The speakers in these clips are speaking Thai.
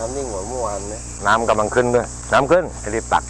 น้ำนิ่งกว่าเมื่อวานไหมน้ำกำลังขึ้นด้วยน้ำขึ้นรีบตัก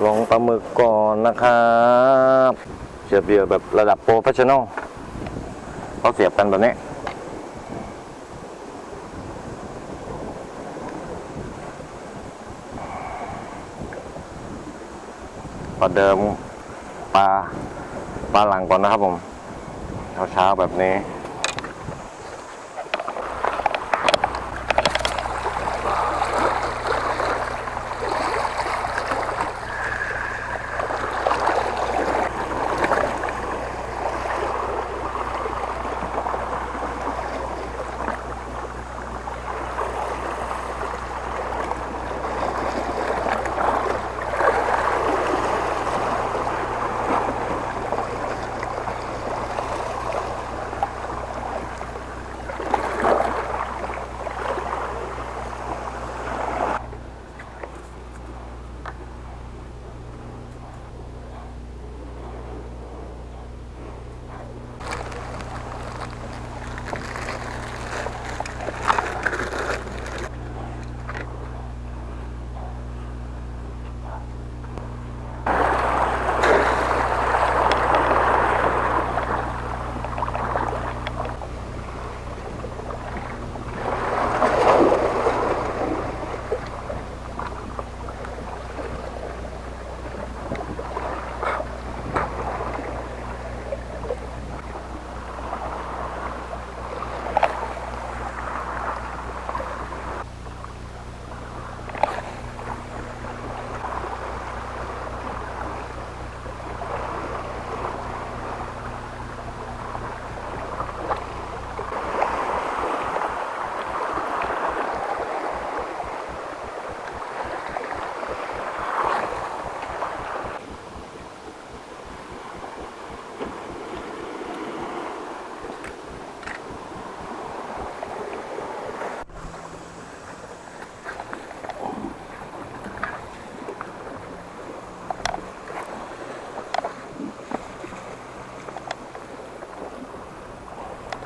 ลงปลาหมึกก่อนนะครับเสียบเบียร์แบบระดับโปรเฟชชั่นอลเขาเสียบกันแบบนี้ประเดิมปลาหลังก่อนนะครับผมเช้าแบบนี้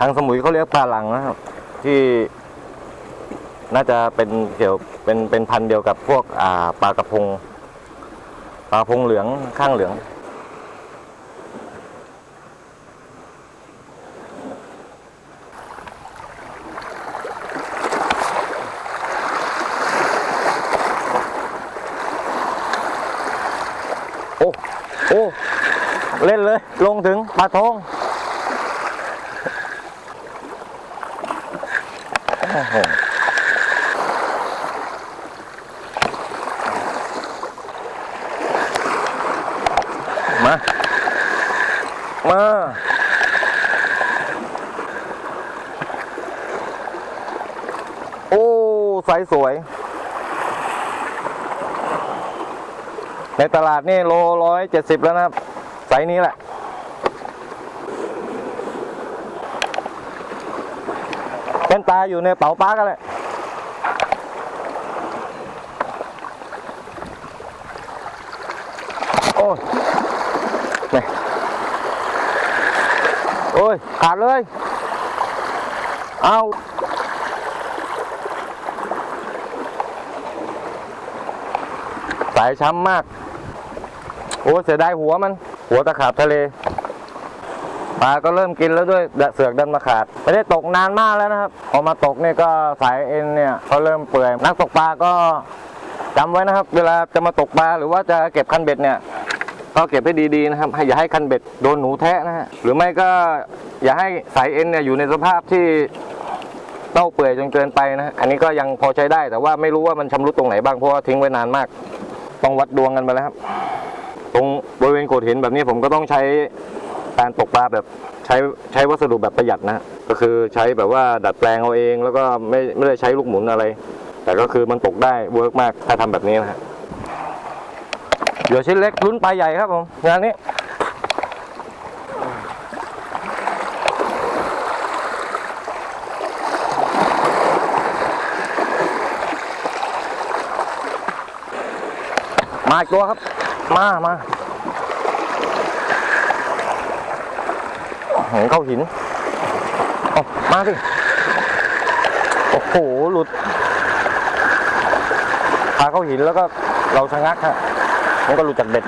ทางสมุยเขาเรียกปลาหลังนะครับที่น่าจะเป็นเป็นพันธุ์เดียวกับพวกปลากระพงเหลืองข้างเหลืองโอ้เล่นเลยลงถึงปลาทองมา มาโอ้ไซส์สวยในตลาดนี่โล170แล้วนะครับไซส์นี้แหละเป็นตาอยู่ในเป๋าป้ากันแหละโอ้ยนี่โอ้ยขาดเลยเอาสายช้ำมากโอ้เสียดายหัวมันหัวตะขาบทะเลปลาก็เริ่มกินแล้วด้วยเสือกดันมาขาดไม่ได้ตกนานมากแล้วนะครับพอมาตกนี่ก็สายเอ็นเนี่ยเขาเริ่มเปื่อยนักตกปลาก็จำไว้นะครับเวลาจะมาตกปลาหรือว่าจะเก็บคันเบ็ดเนี่ยก็เก็บให้ดีๆนะครับอย่าให้คันเบ็ดโดนหนูแทะนะฮะหรือไม่ก็อย่าให้สายเอ็นเนี่ยอยู่ในสภาพที่เน่าเปื่อยจนเกินไปนะฮะอันนี้ก็ยังพอใช้ได้แต่ว่าไม่รู้ว่ามันชำรุดตรงไหนบ้างเพราะว่าทิ้งไว้นานมากต้องวัดดวงกันไปแล้วครับตรงบริเวณโขดหินแบบนี้ผมก็ต้องใช้การตกปลาแบบใช้วัสดุแบบประหยัดนะก็คือใช้แบบว่าดัดแปลงเอาเองแล้วก็ไม่ได้ใช้ลูกหมุนอะไรแต่ก็คือมันตกได้เวิร์กมากถ้าทำแบบนี้นะฮะเดี๋ยวชิ้นเล็กลุ้นปลาใหญ่ครับผมงานนี้มาอีกตัวครับมาเข้าหินมาสิโอ้โหหลุดพาเข้าหินแล้วก็เราชะงักฮะมันก็หลุดจากเบ็ด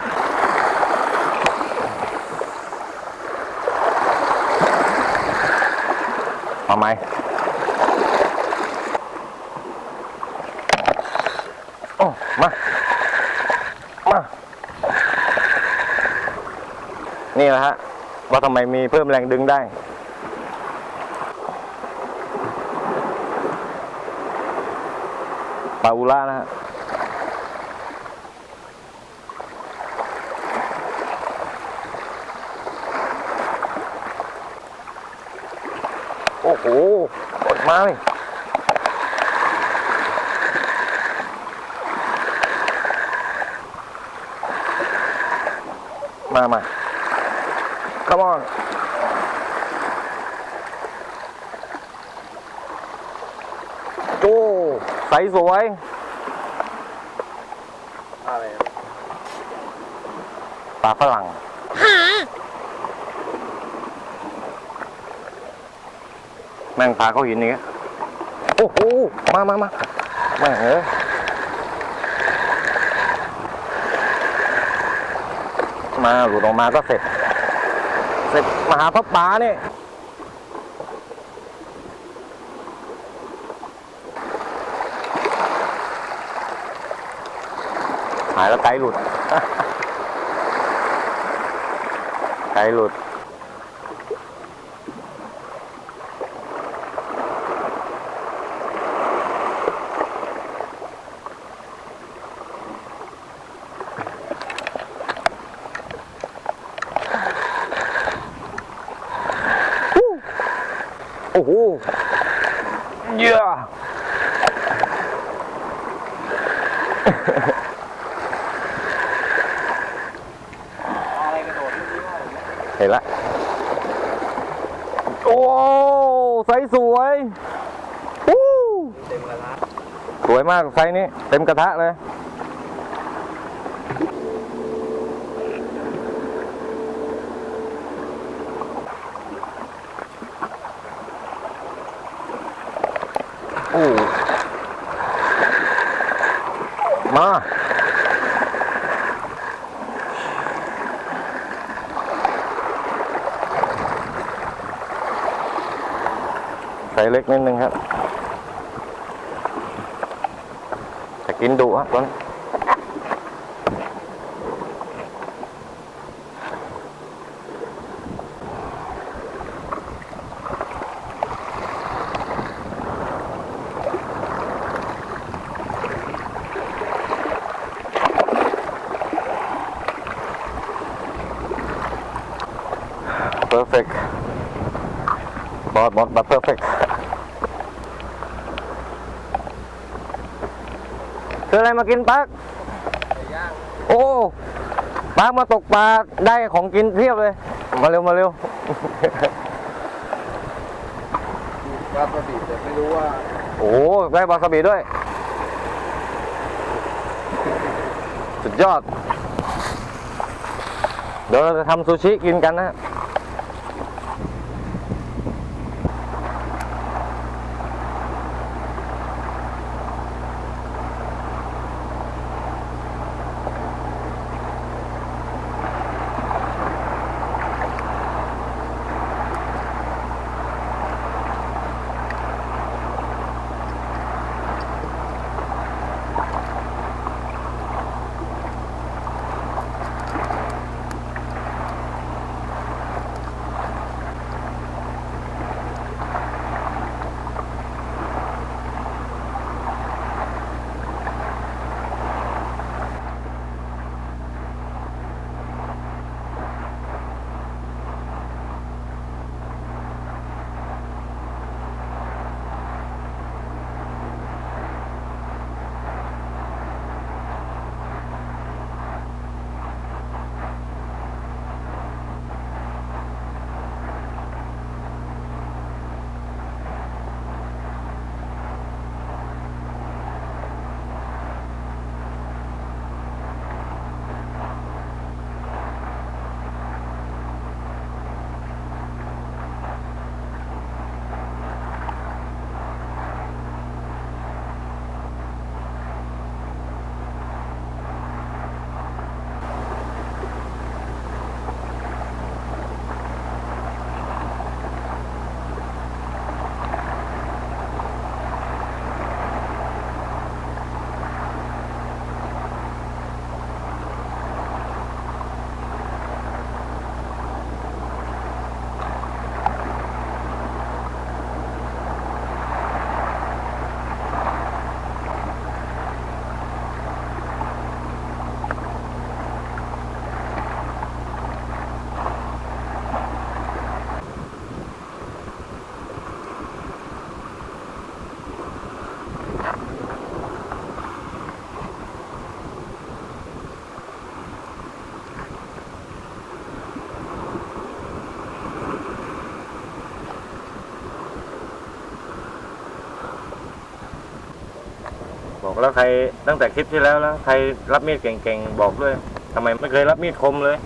มาไหมโอ้มานี่แหละฮะว่าทำไมมีเพิ่มแรงดึงได้ปลาอูล่านะฮะโอ้โหกดมาเลยมาCome on โอ้ใสสวยอะไรปลาฝรั่งแม่งปลาเขาหินนี่โอ้โหมาแม่งมาหลุดออกมาก็เสร็จมาหาพระป่าเนี่ยหายแล้วไกด์หลุด ไกด์หลุดโอ้โหเยอะเห็นละโอ้ไซส์สวยสวยมากไซส์นี้เต็มกระทะเลยมาใส่เล็กนิดนึงครับจะกินดุฮะตอน perfect บอสบัต perfect คืออะไรมากินปักโอ้ปักมาตกปลาได้ของกินเพียบเลยมาเร็ววาซาบิแต่ไม่รู้ว่าโอ้ได้วาซาบิด้วยสุดยอดเดี๋ยวเราจะทำซูชิกินกันนะบอกแล้วใครตั้งแต่คลิปที่แล้วใครรับมีดเก่งๆบอกด้วยทำไมไม่เคยรับมีดคมเลย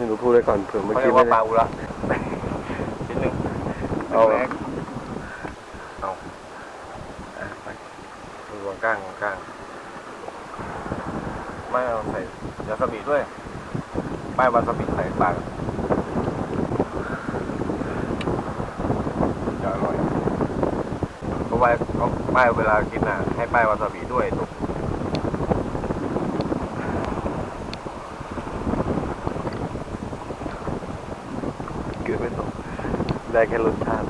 ให้หนูพูดไว้ก่อนเผื่อเมื่อ เขาเรี กี้ ยก ไม่ ว่าป ได้ ลาอุระนิดนึงเอาดูวางก้างไม่เอาใส่วาซาบิด้วยป้ายวาซาบิใส่ปากจะอร่อยเพราะว่าเขาป้ายเวลากินอ่ะให้ป้ายวาซาบิด้วยถูกเกิดไม่ตกได้แค่รสชาติ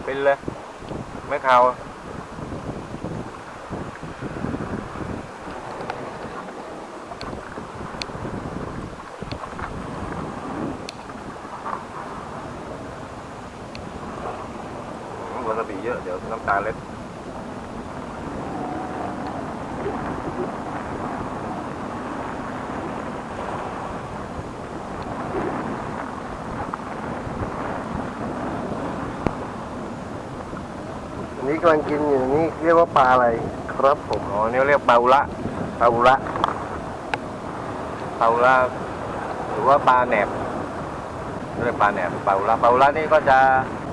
เป็นเลยไม่คาววาซาบิเยอะเดี๋ยวน้ำตาเล็ด นี่กำลังกินอยู่นี่เรียกว่าปลาอะไรครับผม อ๋อนี่เรียกปลาอุระปลาอุระปลาอุระหรือว่าปลาแหนบเรียกปลาแหนบปลาอุระปลาอุระนี่ก็จะ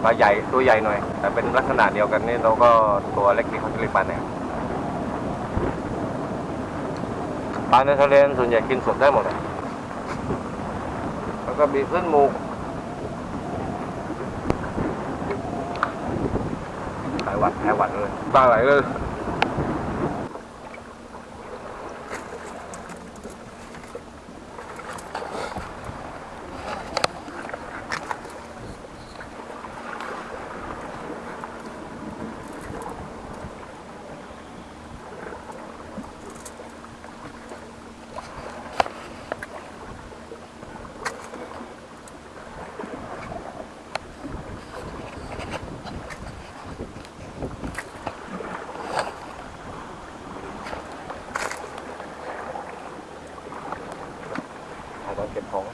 ปลาใหญ่ตัวใหญ่หน่อยแต่เป็นลักษณะเดียวกันนี่เราก็ตัวเล็กนี่เขาเรียกปลาแหนบปลาในทะเลส่วนใหญ่กินสดได้หมดเลยแล้วก็มีขึ้นหมูหายหวัดเลยปลาไหลเลยตอนเก็บของ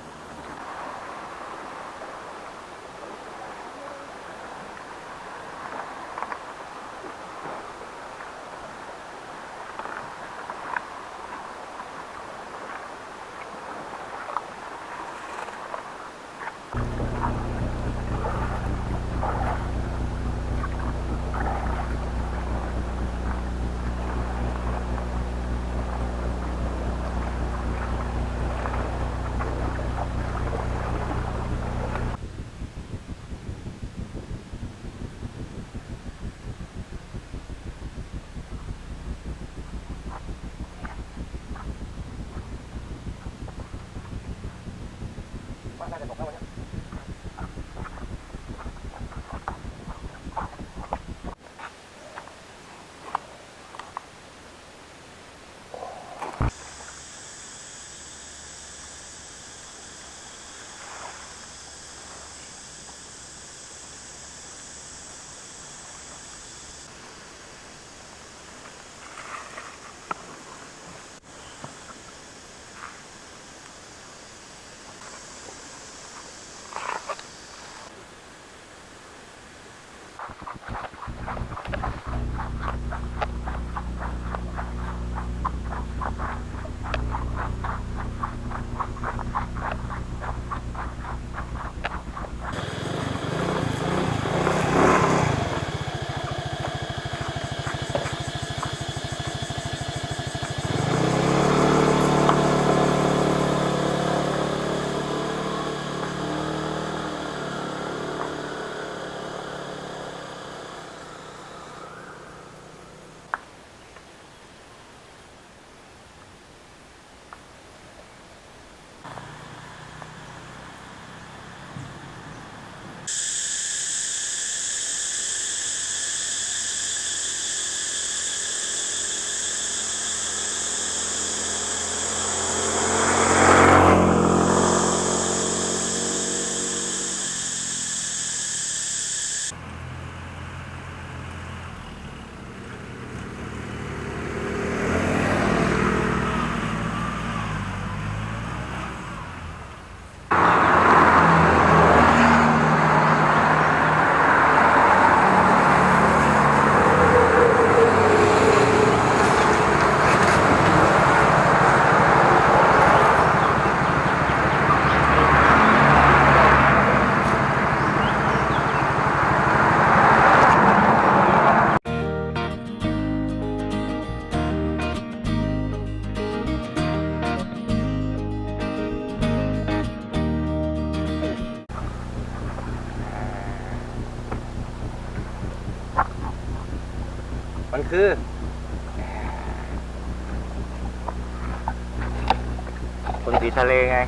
มันคือคนสีทะเลไง